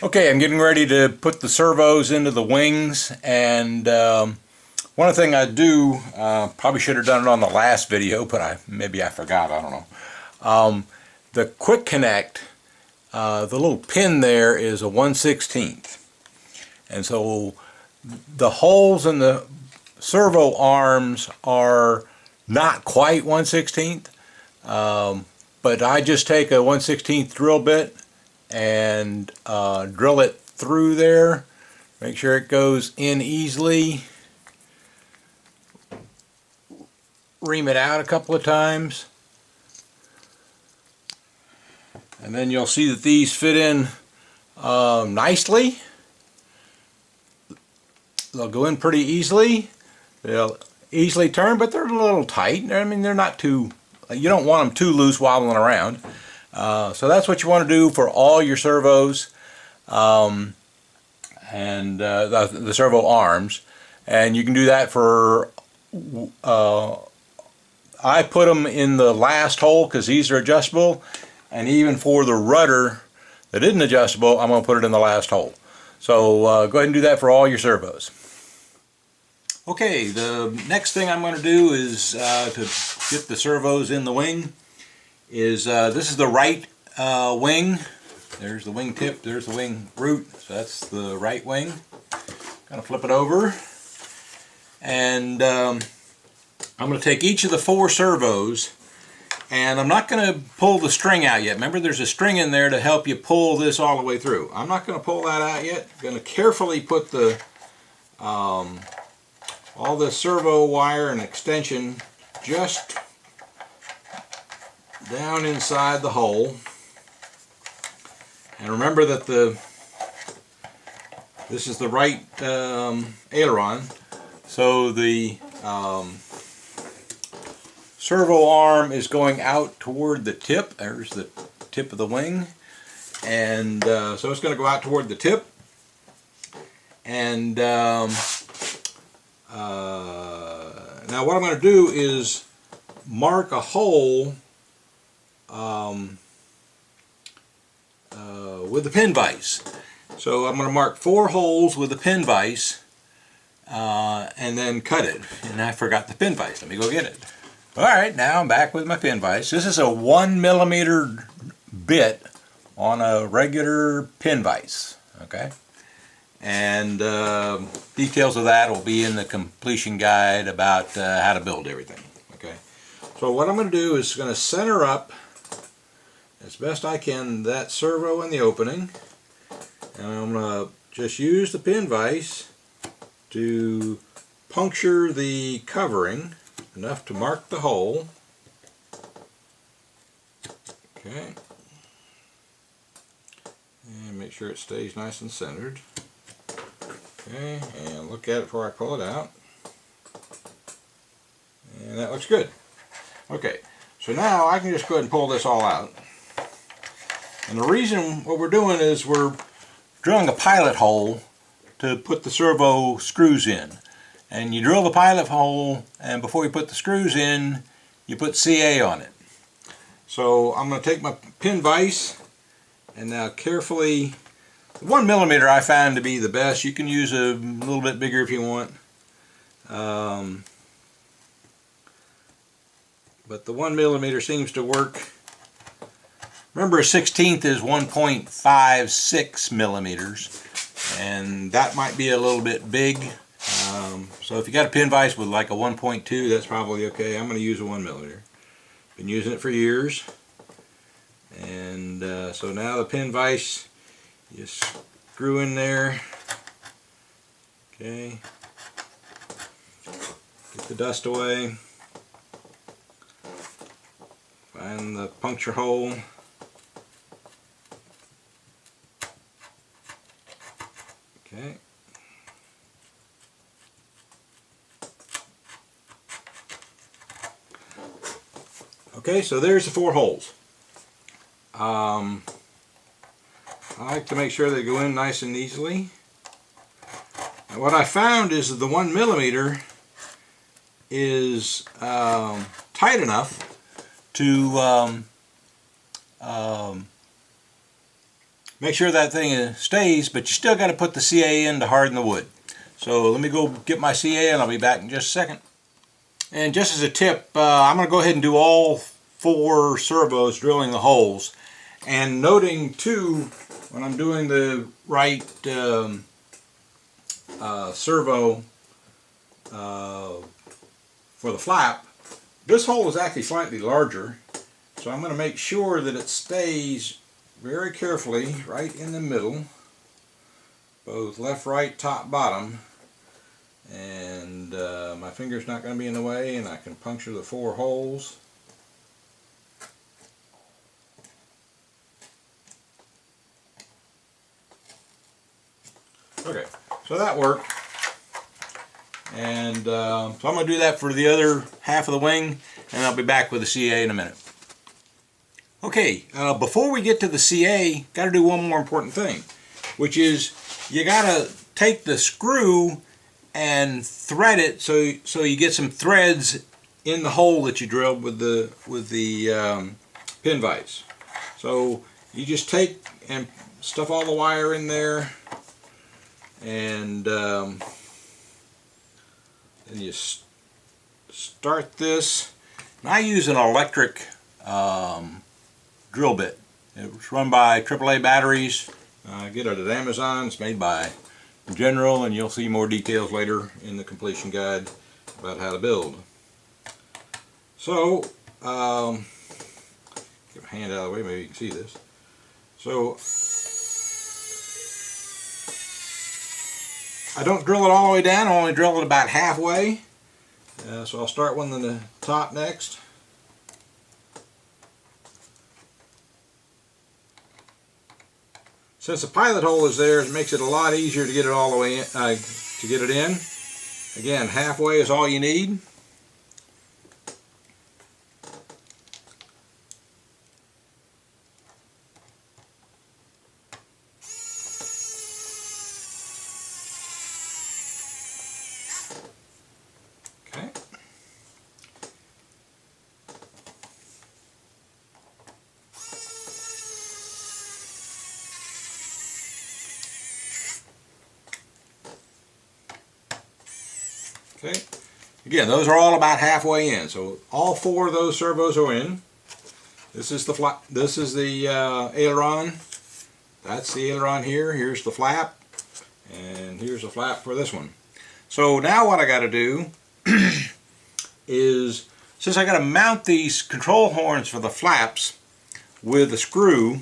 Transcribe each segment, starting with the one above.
Okay, I'm getting ready to put the servos into the wings, and one thing I do, probably should have done it on the last video, but maybe I forgot, I don't know. The quick connect, the little pin there is a 1/16, and so the holes in the servo arms are not quite 1/16, but I just take a 1/16 drill bit and drill it through there, make sure it goes in easily, ream it out a couple of times, and then you'll see that these fit in nicely. They'll go in pretty easily. They'll easily turn, but they're a little tight. I mean, they're not too, you don't want them too loose wobbling around. So that's what you want to do for all your servos and the servo arms. And you can do that for, I put them in the last hole because these are adjustable. And even for the rudder that isn't adjustable, I'm going to put it in the last hole. So go ahead and do that for all your servos. Okay, the next thing I'm going to do is to get the servos in the wing is this is the right wing. There's the wing tip, there's the wing root, so that's the right wing. Gonna flip it over, and I'm going to take each of the 4 servos, and I'm not going to pull the string out yet. Remember, there's a string in there to help you pull this all the way through. I'm not going to pull that out yet. I'm going to carefully put the all the servo wire and extension just down inside the hole. And remember that this is the right aileron, so the servo arm is going out toward the tip. There's the tip of the wing, and so it's going to go out toward the tip. And now what I'm going to do is mark a hole with the pin vise. So I'm going to mark 4 holes with the pin vise and then cut it. And I forgot the pin vise. Let me go get it. Alright, now I'm back with my pin vise. This is a 1mm bit on a regular pin vise. Okay? And details of that will be in the completion guide about how to build everything. Okay? So what I'm going to do is going to center up as best I can that servo in the opening, and I'm going to just use the pin vise to puncture the covering enough to mark the hole. Okay, and make sure it stays nice and centered. Okay, and look at it before I pull it out, and that looks good. Okay, so now I can just go ahead and pull this all out. And the reason what we're doing is we're drilling a pilot hole to put the servo screws in. And you drill the pilot hole, and before you put the screws in, you put CA on it. So I'm going to take my pin vise and now carefully, 1mm I found to be the best. You can use a little bit bigger if you want. But the 1mm seems to work. Remember, a 1/16 is 1.56 millimeters, and that might be a little bit big. So if you got a pin vise with like a 1.2, that's probably okay. I'm going to use a 1mm. Been using it for years. And so now the pin vise, you screw in there. Okay. Get the dust away. Find the puncture hole. Okay. Okay, so there's the 4 holes. I like to make sure they go in nice and easily. And what I found is that the 1mm is tight enough to make sure that thing stays, but you still got to put the CA in to harden the wood. So let me go get my CA and I'll be back in just a second. And just as a tip, I'm going to go ahead and do all 4 servos drilling the holes. And noting too, when I'm doing the right servo for the flap, this hole is actually slightly larger. So I'm going to make sure that it stays very carefully right in the middle, both left, right, top, bottom. And my finger's not going to be in the way, and I can puncture the 4 holes. Okay, so that worked. And so I'm going to do that for the other half of the wing, and I'll be back with the CA in a minute. Okay, before we get to the CA, got to do one more important thing, which is you got to take the screw and thread it so you get some threads in the hole that you drilled with the pin vise. So you just take and stuff all the wire in there, and then you start this. And I use an electric drill bit. It's run by AAA batteries. I get it at Amazon. It's made by General, and you'll see more details later in the completion guide about how to build. So, get my hand out of the way, maybe you can see this. So, I don't drill it all the way down, I only drill it about halfway. So I'll start one on the top next. Since the pilot hole is there, it makes it a lot easier to get it all the way in, to get it in. Again, halfway is all you need. Okay. Okay. Again, those are all about halfway in. So all 4 of those servos are in. This is the aileron. That's the aileron here. Here's the flap, and here's the flap for this one. So now what I got to do is, since I got to mount these control horns for the flaps with a screw,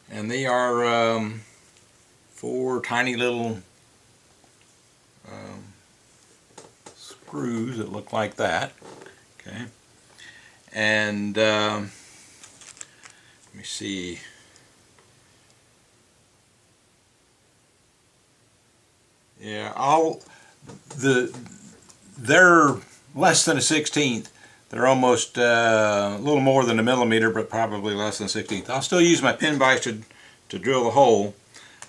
and they are 4 tiny little screws that look like that. Okay, and let me see. Yeah, they're less than a 1/16. They're almost a little more than a millimeter, but probably less than a 1/16. I'll still use my pin vise to drill the hole,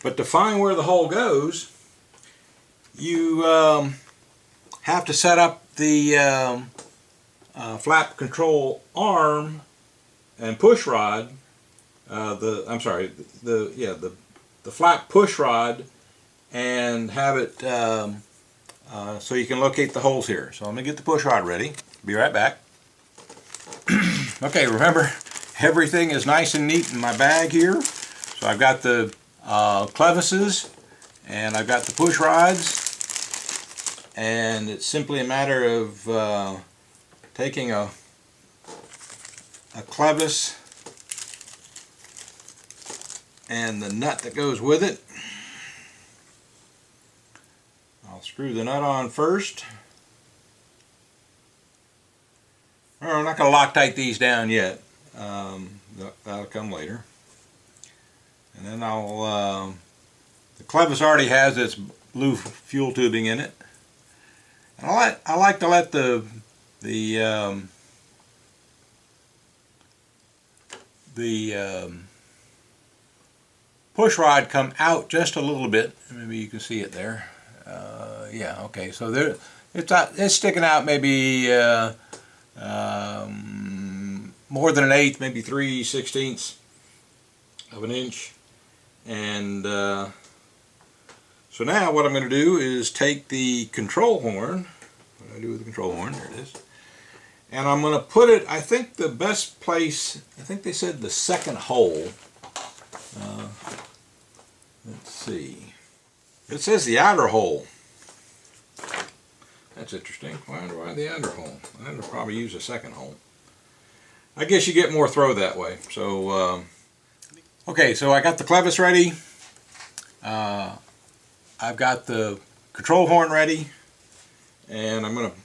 but to find where the hole goes, you have to set up the flap control arm and push rod. The flap push rod, and have it so you can locate the holes here. So let me get the push rod ready. Be right back. Okay, remember, everything is nice and neat in my bag here. So I've got the clevises, and I've got the push rods, and it's simply a matter of taking a clevis and the nut that goes with it. I'll screw the nut on first. I'm not going to Loctite these down yet. That'll come later. And then I'll, the clevis already has its blue fuel tubing in it. And I like to let the push rod come out just a little bit. Maybe you can see it there. Yeah, okay. So there, it's sticking out maybe more than an eighth, maybe 3/16 of an inch. And so now what I'm going to do is take the control horn. What do I do with the control horn? There it is. And I'm going to put it, I think the best place, I think they said the second hole. Let's see. It says the outer hole. That's interesting. Why the outer hole? I'd probably use a second hole. I guess you get more throw that way. So, okay, so I got the clevis ready. I've got the control horn ready. And I'm going to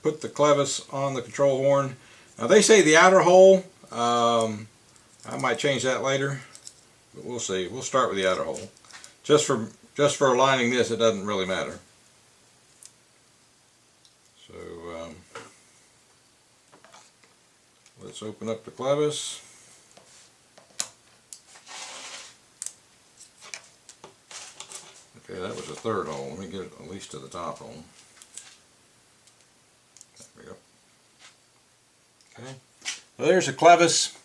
put the clevis on the control horn. Now they say the outer hole. I might change that later. But we'll see. We'll start with the outer hole. Just for aligning this, it doesn't really matter. So let's open up the clevis. Okay, that was the third hole. Let me get it at least to the top hole. There we go. Okay. Well, there's a clevis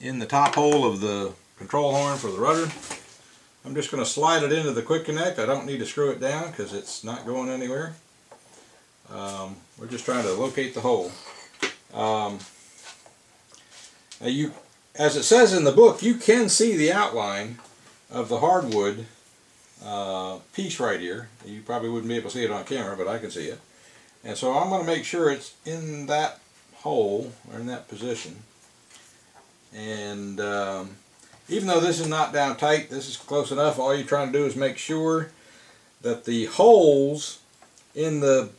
in the top hole of the control horn for the rudder. I'm just going to slide it into the quick connect. I don't need to screw it down because it's not going anywhere. We're just trying to locate the hole. Now as it says in the book, you can see the outline of the hardwood piece right here. You probably wouldn't be able to see it on camera, but I can see it. And so I'm going to make sure it's in that hole, or in that position. And even though this is not down tight, this is close enough. All you're trying to do is make sure that the holes in the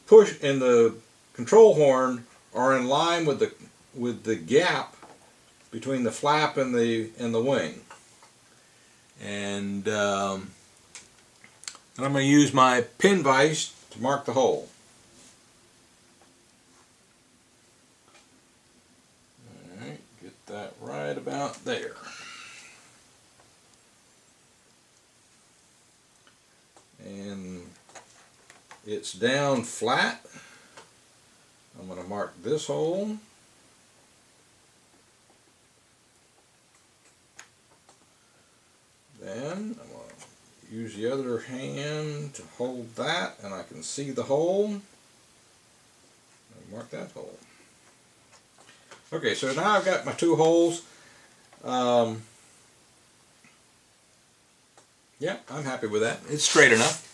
control horn are in line with the gap between the flap and the wing. And I'm going to use my pin vise to mark the hole. Alright, get that right about there. And it's down flat. I'm going to mark this hole. Then I'm going to use the other hand to hold that, and I can see the hole. Mark that hole. Okay, so now I've got my two holes. Yeah, I'm happy with that. It's straight enough.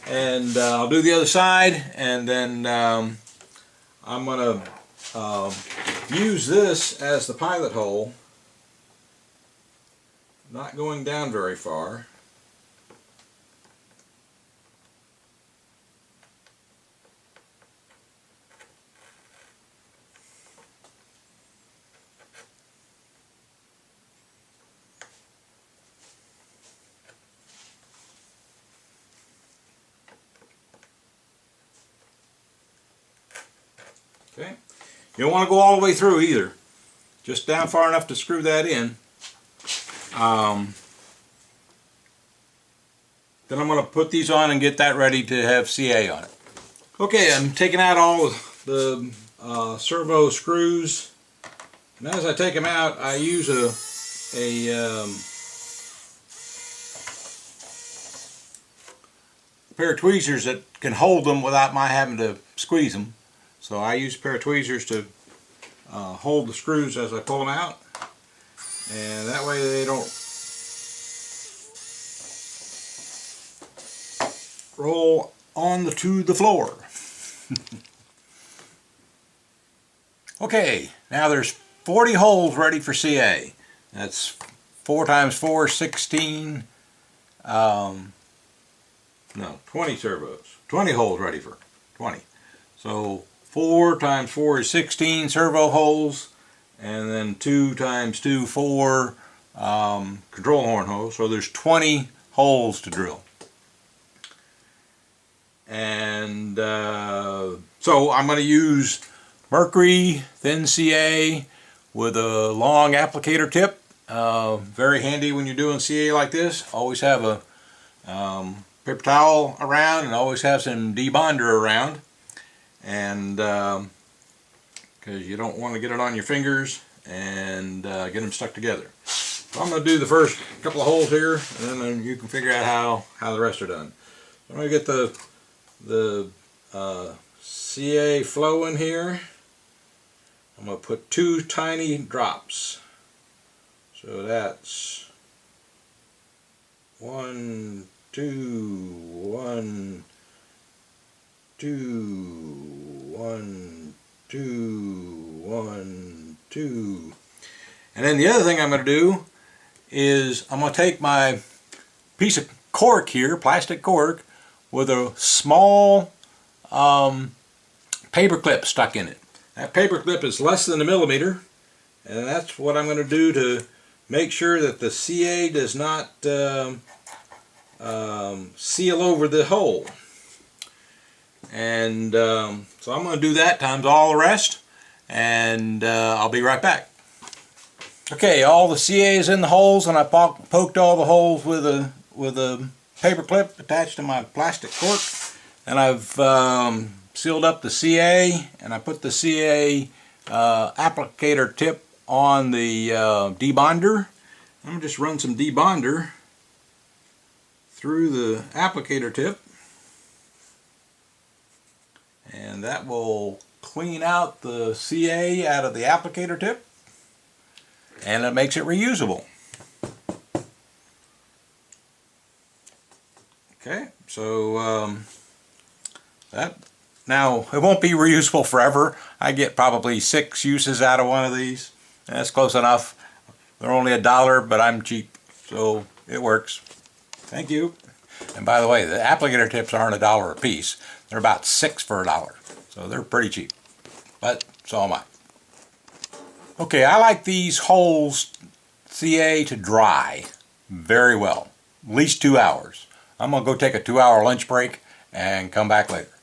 And I'll do the other side, and then I'm going to use this as the pilot hole, not going down very far. Okay, you don't want to go all the way through either. Just down far enough to screw that in. Then I'm going to put these on and get that ready to have CA on it. Okay, I'm taking out all the servo screws, and as I take them out, I use a pair of tweezers that can hold them without my having to squeeze them. So I use a pair of tweezers to hold the screws as I pull them out, and that way they don't roll onto the floor. Okay, now there's 40 holes ready for CA. That's 4 times 4 is 16. No, 20 servos. 20 holes ready for 20. So 4 times 4 is 16 servo holes, and then 2 times 2, 4 control horn holes. So there's 20 holes to drill. And so I'm going to use mercury thin CA with a long applicator tip. Very handy when you're doing CA like this. Always have a paper towel around, and always have some debonder around. And because you don't want to get it on your fingers and get them stuck together. I'm going to do the first couple of holes here, and then you can figure out how the rest are done. I'm going to get the CA flow in here. I'm going to put 2 tiny drops. So that's 1, 2, 1, 2, 1, 2, 1, 2. And then the other thing I'm going to do is I'm going to take my piece of cork here, plastic cork, with a small paper clip stuck in it. That paper clip is less than 1 millimeter, and that's what I'm going to do to make sure that the CA does not seal over the hole. And so I'm going to do that times all the rest, and I'll be right back. Okay, all the CA is in the holes, and I poked all the holes with a paper clip attached to my plastic cork, and I've sealed up the CA, and I put the CA applicator tip on the debonder. I'm going to just run some debonder through the applicator tip, and that will clean out the CA out of the applicator tip, and it makes it reusable. Okay, so that now it won't be reusable forever. I get probably 6 uses out of one of these. That's close enough. They're only $1, but I'm cheap, so it works. Thank you. And by the way, the applicator tips aren't $1 a piece. They're about 6 for $1, so they're pretty cheap. But so am I. Okay, I like these holes CA to dry very well, at least 2 hours. I'm going to go take a 2-hour lunch break and come back later.